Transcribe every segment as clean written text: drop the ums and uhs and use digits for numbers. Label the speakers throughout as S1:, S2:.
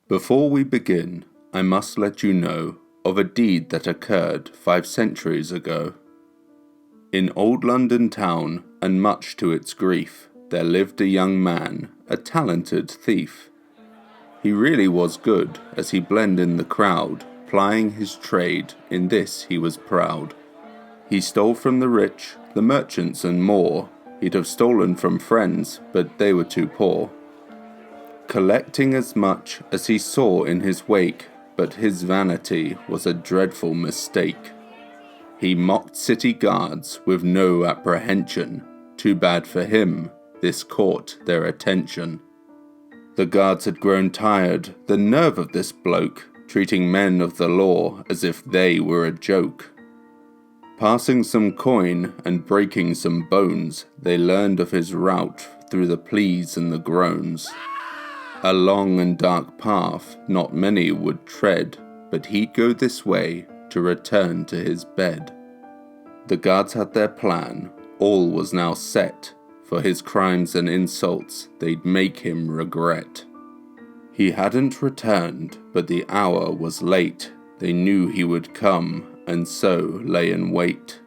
S1: Before we begin, I must let you know of a deed that occurred 5 centuries ago. In old London town, and much to its grief, there lived a young man, a talented thief. He really was good, as he blended in the crowd, plying his trade, in this he was proud. He stole from the rich, the merchants and more. He'd have stolen from friends, but they were too poor. Collecting as much as he saw in his wake, but his vanity was a dreadful mistake. He mocked city guards with no apprehension. Too bad for him, this caught their attention. The guards had grown tired, the nerve of this bloke, treating men of the law as if they were a joke. Passing some coin and breaking some bones, they learned of his route through the pleas and the groans. A long and dark path not many would tread, but he'd go this way to return to his bed. The guards had their plan, all was now set. For his crimes and insults they'd make him regret. He hadn't returned, but the hour was late. They knew he would come, and so lay in wait.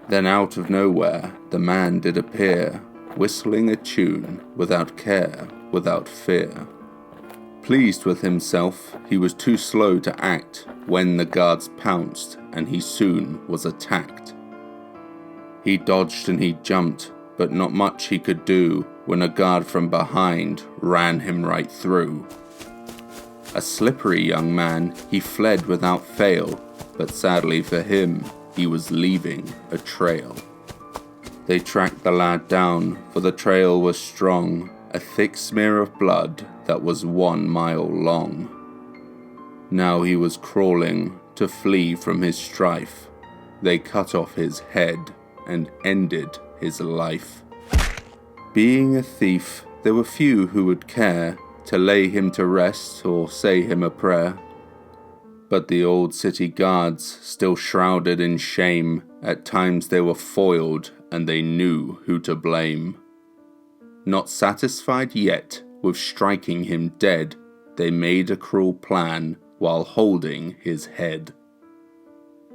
S1: Then out of nowhere the man did appear, whistling a tune, without care, without fear. Pleased with himself, he was too slow to act when the guards pounced, and he soon was attacked. He dodged and he jumped, but not much he could do when a guard from behind ran him right through. A slippery young man, he fled without fail, but sadly for him, he was leaving a trail. They tracked the lad down, for the trail was strong, a thick smear of blood that was 1 mile long. Now he was crawling to flee from his strife. They cut off his head and ended his life. Being a thief, there were few who would care to lay him to rest or say him a prayer. But the old city guards, still shrouded in shame, at times they were foiled and they knew who to blame. Not satisfied yet with striking him dead, they made a cruel plan while holding his head.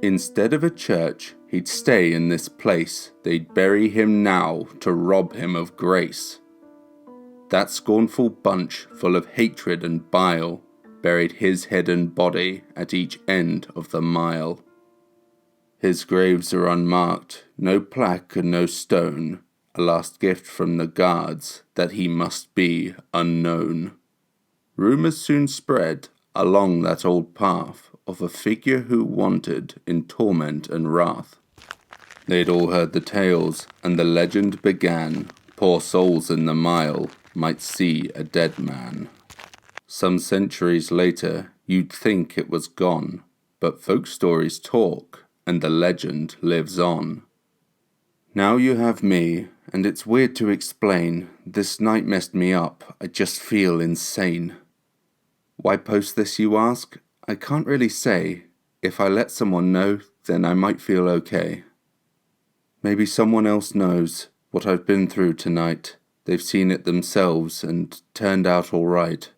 S1: Instead of a church, he'd stay in this place. They'd bury him now to rob him of grace. That scornful bunch, full of hatred and bile, buried his head and body at each end of the mile. His graves are unmarked, no plaque and no stone, a last gift from the guards that he must be unknown. Rumours soon spread along that old path of a figure who wandered in torment and wrath. They'd all heard the tales, and the legend began. Poor souls in the mile might see a dead man. Some centuries later, you'd think it was gone, but folk stories talk, and the legend lives on. Now you have me, and it's weird to explain. This night messed me up, I just feel insane. Why post this, you ask? I can't really say. If I let someone know, then I might feel okay. Maybe someone else knows what I've been through tonight. They've seen it themselves and turned out all right.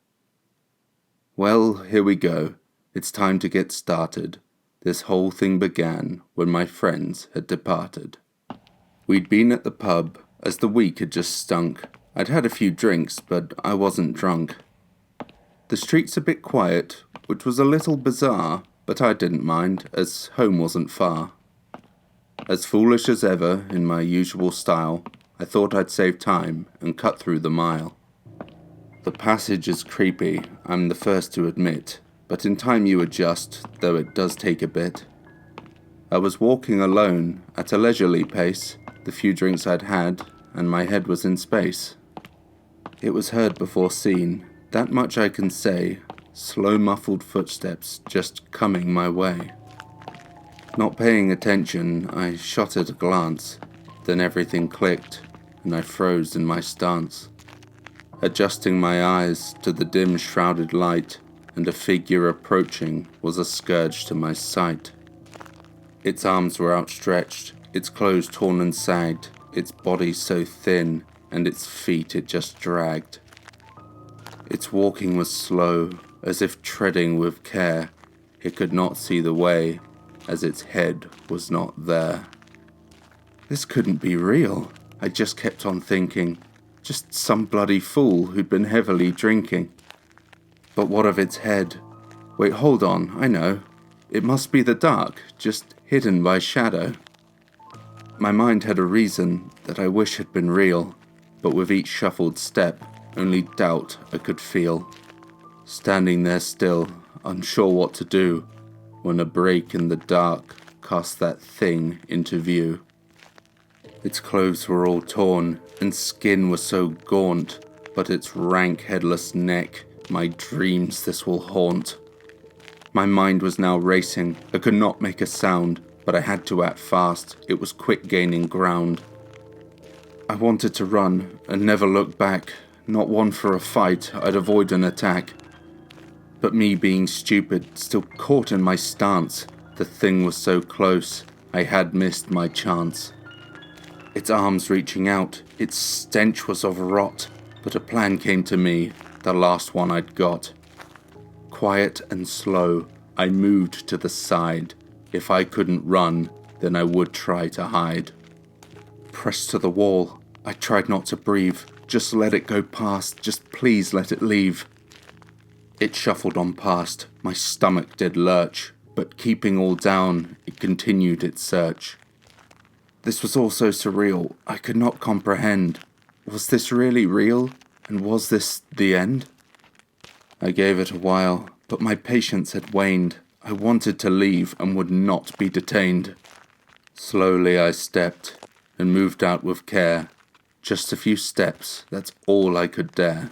S1: Well, here we go. It's time to get started. This whole thing began when my friends had departed. We'd been at the pub, as the week had just stunk. I'd had a few drinks, but I wasn't drunk. The streets a bit quiet, which was a little bizarre, but I didn't mind, as home wasn't far. As foolish as ever, in my usual style, I thought I'd save time and cut through the mile. The passage is creepy, I'm the first to admit, but in time you adjust, though it does take a bit. I was walking alone, at a leisurely pace, the few drinks I'd had, and my head was in space. It was heard before seen, that much I can say, slow muffled footsteps just coming my way. Not paying attention, I shot at a glance, then everything clicked, and I froze in my stance. Adjusting my eyes to the dim shrouded light, and a figure approaching was a scourge to my sight. Its arms were outstretched, its clothes torn and sagged, its body so thin, and its feet it just dragged. Its walking was slow, as if treading with care. It could not see the way, as its head was not there. This couldn't be real, I just kept on thinking. Just some bloody fool who'd been heavily drinking. But what of its head? Wait, hold on, I know. It must be the dark, just hidden by shadow. My mind had a reason that I wish had been real, but with each shuffled step, only doubt I could feel. Standing there still, unsure what to do, when a break in the dark cast that thing into view. Its clothes were all torn, and skin was so gaunt, but its rank headless neck, my dreams this will haunt. My mind was now racing, I could not make a sound, but I had to act fast, it was quick gaining ground. I wanted to run, and never look back, not one for a fight, I'd avoid an attack. But me being stupid, still caught in my stance, the thing was so close, I had missed my chance. Its arms reaching out, its stench was of rot, but a plan came to me, the last one I'd got. Quiet and slow, I moved to the side. If I couldn't run, then I would try to hide. Pressed to the wall, I tried not to breathe, just let it go past, just please let it leave. It shuffled on past, my stomach did lurch, but keeping all down, it continued its search. This was all so surreal, I could not comprehend. Was this really real? And was this the end? I gave it a while, but my patience had waned. I wanted to leave and would not be detained. Slowly I stepped and moved out with care. Just a few steps, that's all I could dare.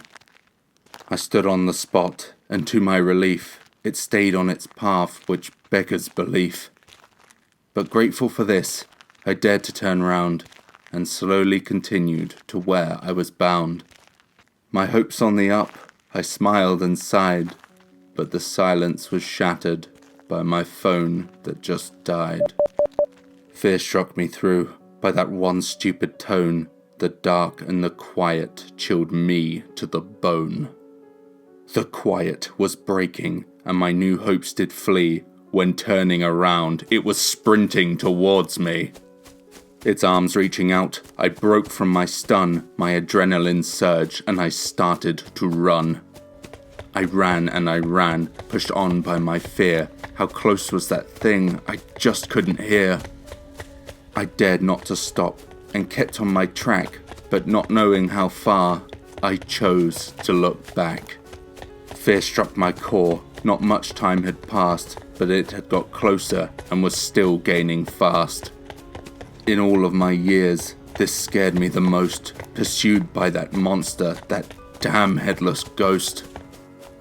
S1: I stood on the spot, and to my relief, it stayed on its path which beggars belief. But grateful for this, I dared to turn round, and slowly continued to where I was bound. My hopes on the up, I smiled and sighed, but the silence was shattered by my phone that just died. Fear struck me through by that one stupid tone. The dark and the quiet chilled me to the bone. The quiet was breaking, and my new hopes did flee. When turning around, it was sprinting towards me. Its arms reaching out, I broke from my stun, my adrenaline surged, and I started to run. I ran and I ran, pushed on by my fear. How close was that thing? I just couldn't hear. I dared not to stop, and kept on my track, but not knowing how far, I chose to look back. Fear struck my core, not much time had passed, but it had got closer and was still gaining fast. In all of my years, this scared me the most, pursued by that monster, that damn headless ghost.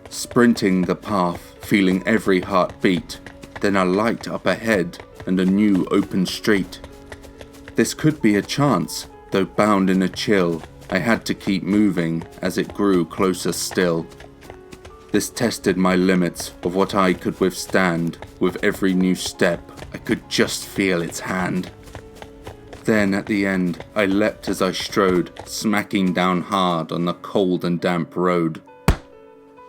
S1: Sprinting the path, feeling every heartbeat, then a light up ahead and a new open street. This could be a chance, though bound in a chill, I had to keep moving as it grew closer still. This tested my limits of what I could withstand. With every new step, I could just feel its hand. Then at the end, I leapt as I strode, smacking down hard on the cold and damp road.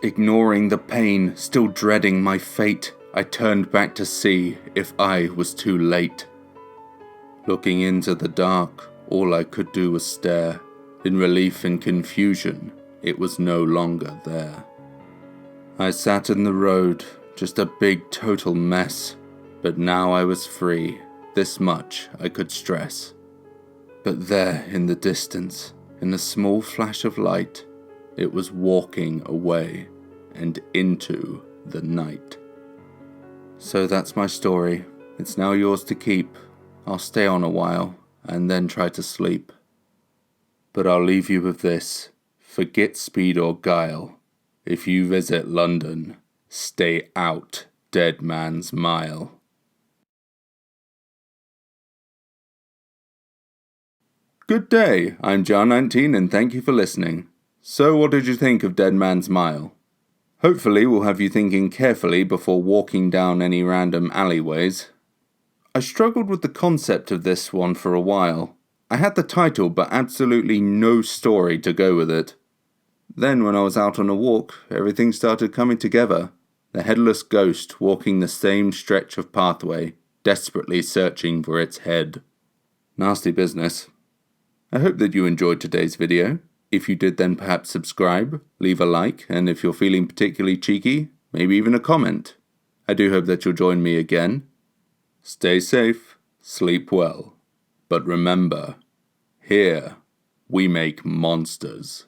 S1: Ignoring the pain, still dreading my fate, I turned back to see if I was too late. Looking into the dark, all I could do was stare. In relief and confusion, it was no longer there. I sat in the road, just a big total mess, but now I was free, this much I could stress. But there in the distance, in a small flash of light, it was walking away and into the night. So that's my story. It's now yours to keep. I'll stay on a while and then try to sleep. But I'll leave you with this. Forget speed or guile. If you visit London, stay out Dead Man's Mile. Good day, I'm John19 and thank you for listening. So what did you think of Dead Man's Mile? Hopefully we'll have you thinking carefully before walking down any random alleyways. I struggled with the concept of this one for a while. I had the title but absolutely no story to go with it. Then when I was out on a walk, everything started coming together. The headless ghost walking the same stretch of pathway, desperately searching for its head. Nasty business. I hope that you enjoyed today's video. If you did, then perhaps subscribe, leave a like, and if you're feeling particularly cheeky, maybe even a comment. I do hope that you'll join me again. Stay safe, sleep well, but remember, here we make monsters.